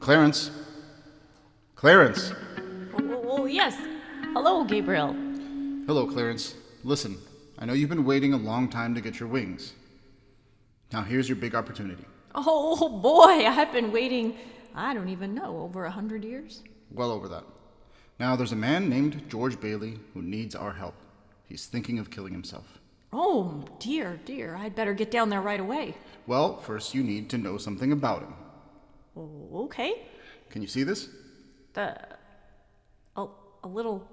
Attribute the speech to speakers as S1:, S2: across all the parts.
S1: Clarence? Clarence!
S2: Oh, yes. Hello, Gabriel.
S1: Hello, Clarence. Listen, I know you've been waiting a long time to get your wings. Now here's your big opportunity.
S2: Oh, boy, I've been waiting, I don't even know, over 100 years?
S1: Well over that. Now there's a man named George Bailey who needs our help. He's thinking of killing himself.
S2: Oh, dear, I'd better get down there right away.
S1: Well, first you need to know something about him.
S2: Oh, okay.
S1: Can you see this?
S2: A little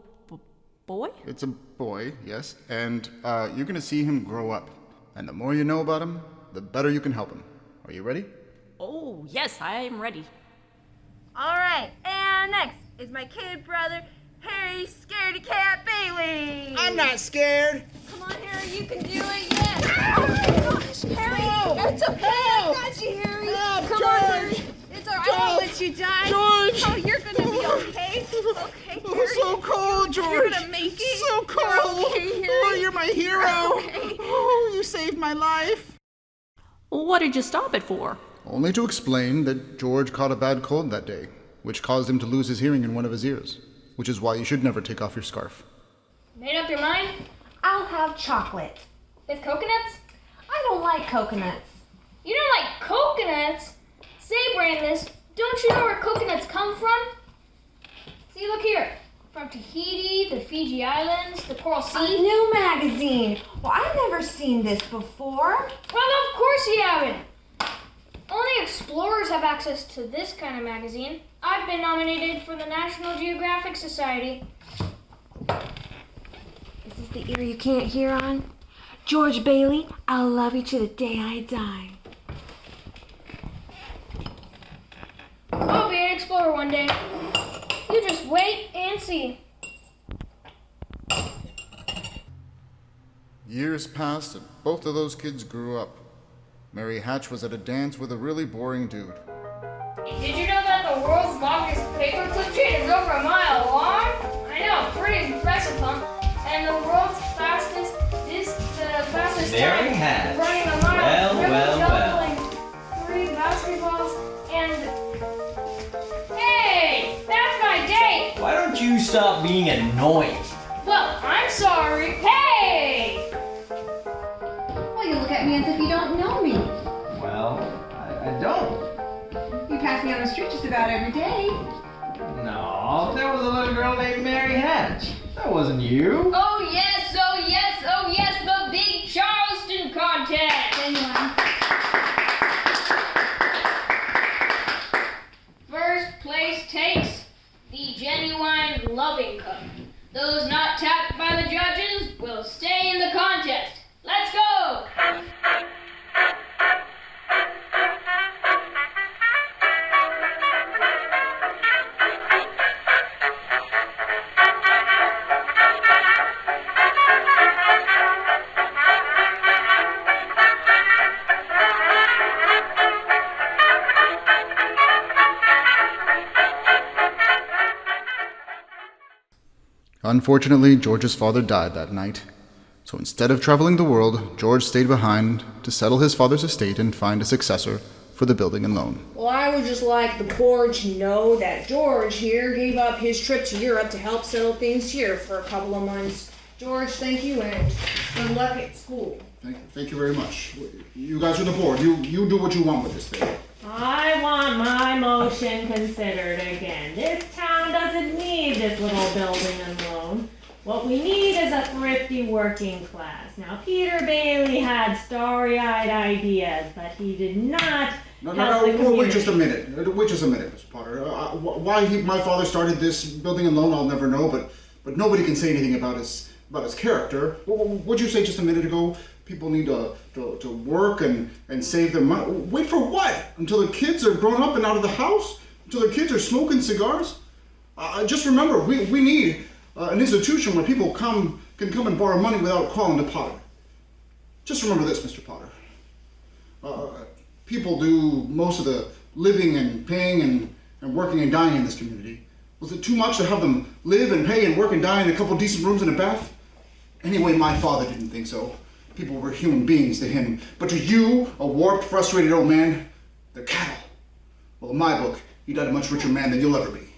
S2: boy?
S1: It's a boy, yes, and you're going to see him grow up. And the more you know about him, the better you can help him. Are you ready?
S2: Oh, yes, I'm ready.
S3: All right, and next is my kid brother, Harry Scaredy Cat Bailey.
S4: I'm not scared.
S3: Come on, Harry, you can do it, yes. Oh my gosh, Harry,
S4: No.
S3: it's okay.
S4: No.
S3: I got you, Harry.
S4: No,
S3: Come
S4: George.
S3: on, Harry. It's all right. I won't let you die.
S4: George.
S3: Oh, you're gonna be okay. Okay,
S4: Oh,
S3: Harry.
S4: so cold, George.
S3: You're gonna make it.
S4: So cold.
S3: You're okay, Harry.
S4: Oh, you're my hero.
S3: Okay.
S4: Oh, you saved my life.
S2: What did you stop it for?
S1: Only to explain that George caught a bad cold that day, which caused him to lose his hearing in one of his ears, which is why you should never take off your scarf.
S5: Made up your mind?
S3: I'll have chocolate.
S5: With coconuts?
S3: I don't like coconuts.
S5: You don't like coconuts? Say, Brandis, don't you know where coconuts come from? See, look here. From Tahiti, the Fiji Islands, the Coral
S3: A
S5: Sea.
S3: new magazine. Well, I've never seen this before.
S5: Well, of course you haven't. Only explorers have access to this kind of magazine. I've been nominated for the National Geographic Society.
S3: Is this the ear you can't hear on? George Bailey, I'll love you to the day I die.
S5: I'll be an explorer one day. You just wait and see.
S1: Years passed and both of those kids grew up. Mary Hatch was at a dance with a really boring dude.
S5: Did you know that the world's longest paperclip chain is over a mile long? I know, pretty impressive, huh? And the world's fastest is the fastest
S6: Mary
S5: time
S6: Hatch.
S5: running a mile.
S6: Well,
S5: juggling 3 basketballs and hey, that's my date.
S6: Why don't you stop being annoying?
S5: Well, I'm sorry. Hey.
S7: Well, you look at me as if you don't know me.
S6: Well, I don't.
S7: You pass me on the street just about every day.
S6: No, that was a little girl named Mary Hatch. That wasn't you.
S5: Oh yes, oh yes, oh yes, the big Charleston contest.
S7: Anyway,
S5: First place takes the genuine loving cup. Those not tapped by the judges will stay in the contest. Let's go!
S1: Unfortunately, George's father died that night. So instead of traveling the world, George stayed behind to settle his father's estate and find a successor for the building and loan.
S8: Well, I would just like the board to know that George here gave up his trip to Europe to help settle things here for a couple of months. George, thank you, and good luck at school.
S1: Thank you very much. You guys are the board. You do what you want with this thing.
S9: I want my motion considered again. This town doesn't need this little building and loan. What we need is a thrifty working class. Now, Peter Bailey had starry-eyed ideas, but he did not help the community.
S1: Wait just a minute. Mr. Potter. Why my father started this building and loan, I'll never know, but nobody can say anything about his character. What'd you say just a minute ago? People need to work and save their money. Wait for what? Until the kids are grown up and out of the house? Until the kids are smoking cigars? Just remember, we need an institution where people can come and borrow money without calling to Potter. Just remember this, Mr. Potter. People do most of the living and paying and working and dying in this community. Was it too much to have them live and pay and work and die in a couple decent rooms and a bath? Anyway, my father didn't think so. People were human beings to him. But to you, a warped, frustrated old man, they're cattle. Well, in my book, He died a much richer man than you'll ever be.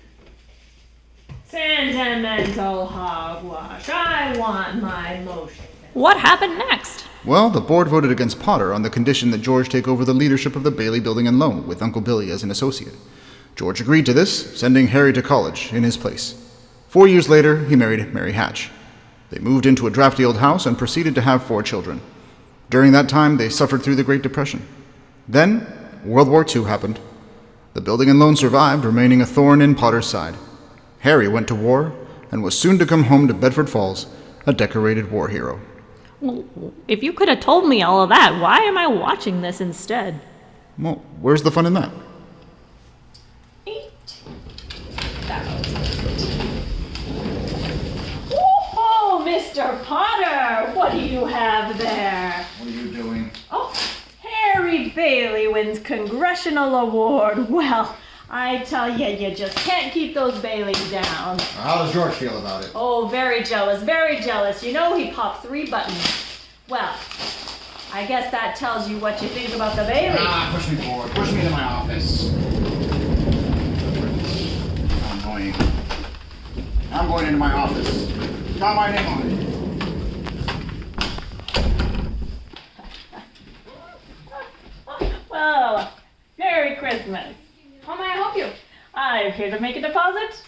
S9: Sentimental hogwash. I want my motion.
S2: What happened next?
S1: Well, the board voted against Potter on the condition that George take over the leadership of the Bailey Building and Loan with Uncle Billy as an associate. George agreed to this, sending Harry to college in his place. 4 years later, he married Mary Hatch. They moved into a drafty old house and proceeded to have 4 children. During that time, they suffered through the Great Depression. Then, World War II happened. The building and loan survived, remaining a thorn in Potter's side. Harry went to war and was soon to come home to Bedford Falls, a decorated war hero.
S2: Well, if you could have told me all of that, why am I watching this instead?
S1: Well, where's the fun in that?
S9: Oh, Mr. Potter, what do you have there?
S1: What are you doing?
S9: Oh, Harry Bailey wins Congressional Award. Well, I tell you, you just can't keep those Baileys down.
S1: How does George feel about it?
S9: Oh, very jealous, very jealous. You know he popped 3 buttons. Well, I guess that tells you what you think about the Bailey.
S1: Push me forward. Push me to my office. I'm going into my office. Got my name on it.
S9: Well, Merry Christmas.
S5: How may I help you?
S9: I'm here to make a deposit.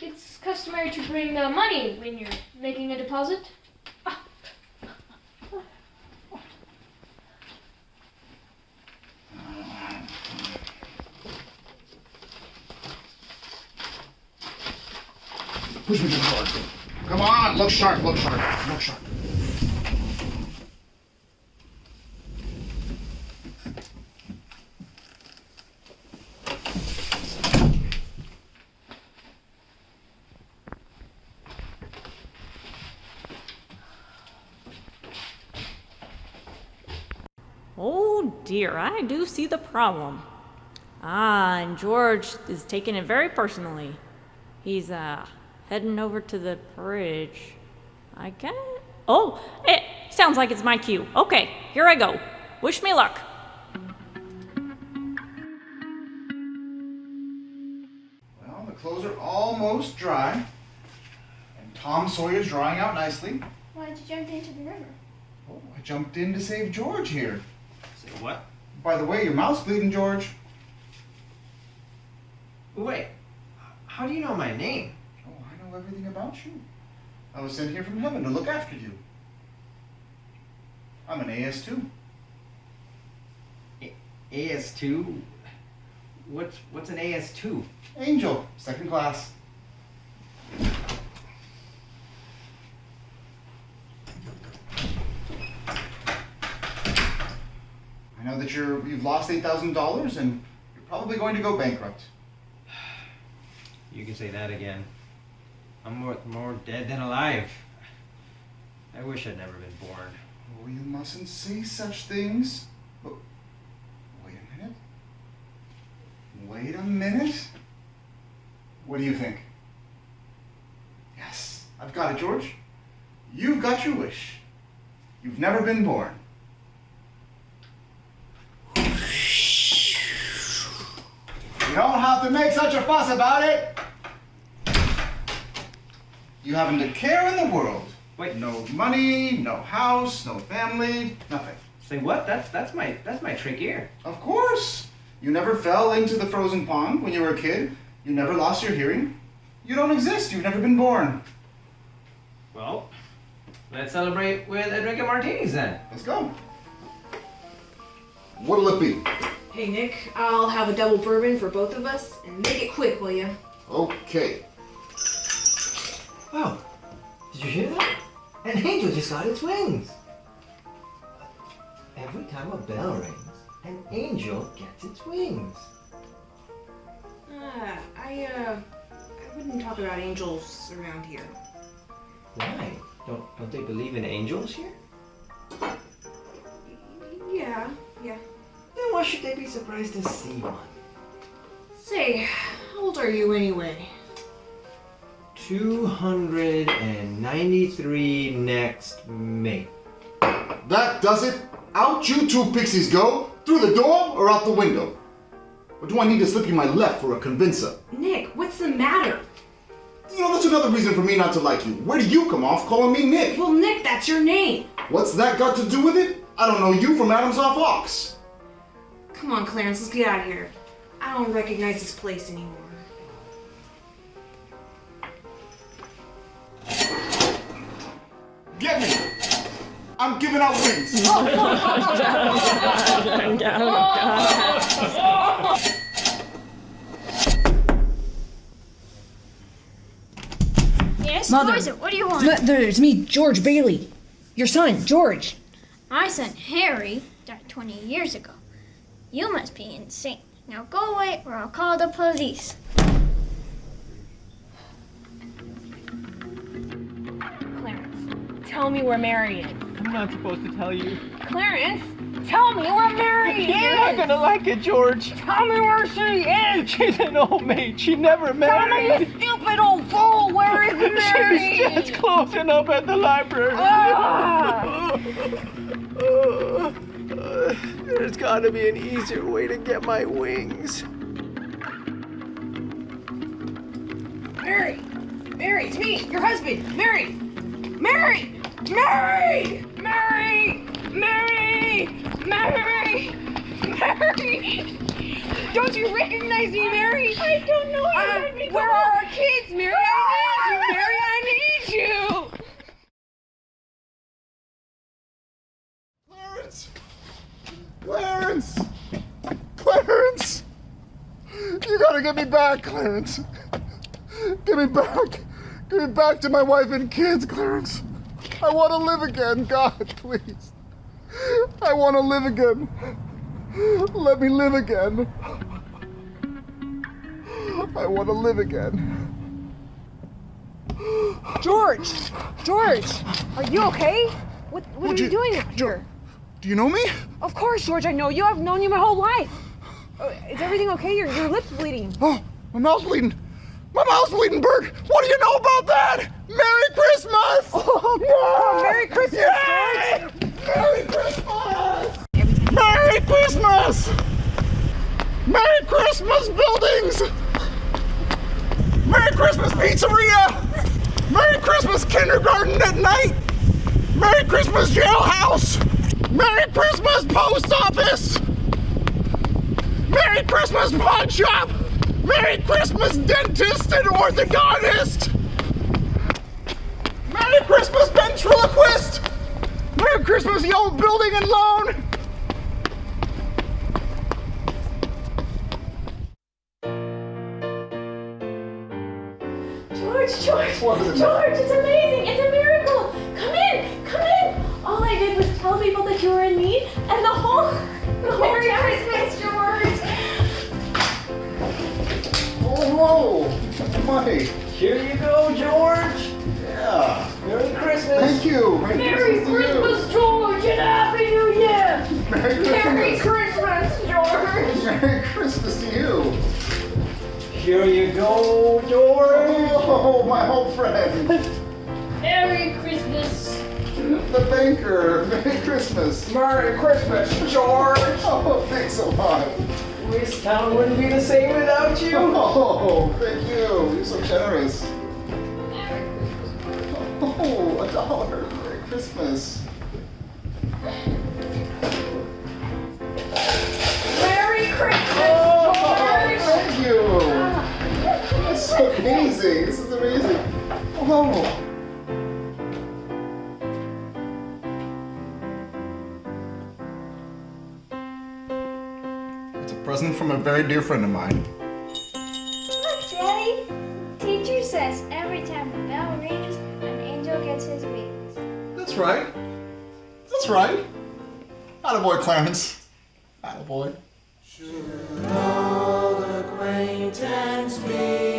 S5: It's customary to bring the money when you're making a deposit.
S1: Push me to the door. Come on, look sharp, look sharp, look sharp.
S2: Oh dear, I do see the problem. And George is taking it very personally. He's, heading over to the bridge. I guess. Oh, it sounds like it's my cue. Okay, here I go. Wish me luck.
S1: Well, the clothes are almost dry. And Tom Sawyer's drying out nicely.
S5: Why'd you jump into the river?
S1: Oh, I jumped in to save George here.
S6: Say what?
S1: By the way, your mouth's bleeding, George.
S6: Wait, how do you know my name?
S1: Oh, I know everything about you. I was sent here from heaven to look after you. I'm an AS2.
S6: AS2? What's an AS2?
S1: Angel, 2nd class. I know that you've lost $8,000 and you're probably going to go bankrupt.
S6: You can say that again. I'm more dead than alive. I wish I'd never been born.
S1: Oh, you mustn't say such things. Oh, wait a minute. Wait a minute. What do you think? Yes, I've got it, George. You've got your wish. You've never been born. You don't have to make such a fuss about it. You haven't a care in the world.
S6: Wait.
S1: No money, no house, no family, nothing.
S6: Say what? That's my trick ear.
S1: Of course. You never fell into the frozen pond when you were a kid. You never lost your hearing. You don't exist. You've never been born.
S6: Well, let's celebrate with a drink of martinis then.
S1: Let's go. What'll it be?
S8: Hey Nick, I'll have a double bourbon for both of us, and make it quick, will you?
S1: Okay.
S10: Wow, did you hear that? An angel just got its wings. Every time a bell rings, an angel gets its wings.
S8: I wouldn't talk about angels around here.
S10: Why? Don't they believe in angels here?
S8: Yeah.
S10: Then why should they be surprised to see one?
S8: Say, how old are you anyway?
S10: 293 next May.
S1: That does it. Out you two pixies go. Through the door or out the window. Or do I need to slip you my left for a convincer?
S8: Nick, what's the matter?
S1: You know, that's another reason for me not to like you. Where do you come off calling me Nick?
S8: Well, Nick, that's your name.
S1: What's that got to do with it? I don't know you from Adam's off Ox.
S8: Come on, Clarence, let's get out of here. I don't recognize this place anymore.
S1: Get me! I'm giving out wings.
S3: Yes,
S8: Mother.
S3: who is it? What do you want?
S8: It's me, George Bailey. Your son, George.
S3: My son Harry died 20 years ago. You must be insane. Now go away or I'll call the police.
S8: Clarence, tell me where Mary is.
S10: I'm not supposed to tell you.
S8: Clarence, tell me where Mary
S10: You're not
S8: is.
S10: gonna like it, George.
S8: Tell me where she is.
S10: She's an old maid. She never
S8: Tell me,
S10: married.
S8: you stupid old fool. Where is Mary?
S10: She's just closing up at the library.
S8: Ah!
S10: There's gotta be an easier way to get my wings.
S8: Mary, Mary, it's me, your husband, Mary, Mary, Mary, Mary, Mary, Mary, Mary. Don't you recognize me, Mary? I don't know. Where are our kids, Mary? I need you, Mary. I need you.
S1: Clarence! Clarence! Clarence! You gotta get me back, Clarence. Get me back. Get me back to my wife and kids, Clarence. I want to live again, God, please. I want to live again. Let me live again. I want to live again.
S8: George, are you okay? What are you doing out here?
S1: Do you know me?
S8: Of course, George, I know you. I've known you my whole life. Is everything okay? Your lip's bleeding.
S1: Oh, my mouth's bleeding. My mouth's bleeding, Bert. What do you know about that? Merry Christmas!
S8: Oh,
S1: yeah!
S8: Merry Christmas,
S1: yeah!
S8: George!
S1: Merry Christmas! Merry Christmas! Merry Christmas, buildings! Merry Christmas, pizzeria! Merry Christmas, kindergarten at night! Merry Christmas, jailhouse! Merry Christmas, post office! Merry Christmas, pawn shop! Merry Christmas, dentist and orthodontist! Merry Christmas, ventriloquist! Merry Christmas, the old building and loan!
S9: George, it's amazing. It's a miracle. Come in. All I did was tell people that you were in need, and the whole
S8: Merry
S9: town-
S8: Christmas, George!
S1: Oh, whoa! My,
S10: Here you go, George.
S1: yeah.
S10: Merry Christmas.
S1: Thank you.
S5: Merry
S1: to you.
S5: Christmas, George, and Happy New Year!
S1: Merry
S8: Merry
S1: Christmas.
S8: Christmas, George!
S1: Merry Christmas to you.
S10: Here you go, George.
S1: Oh, my old friend.
S5: Merry Christmas!
S1: The banker. Merry Christmas.
S10: Merry Christmas, George.
S1: Oh, thanks a lot.
S10: This town wouldn't be the same without you.
S1: Oh, thank you. You're so generous.
S5: Merry Christmas.
S1: Oh, $1. Merry Christmas.
S8: Merry Christmas,
S1: Oh,
S8: George!
S1: thank you. That's so amazing. This is amazing. Oh. It's a present from a very dear friend of mine.
S3: Look, Daddy. Teacher says every time the bell rings, an angel gets his wings.
S1: That's right. That's right. Attaboy, Clarence. Attaboy. Should old acquaintance be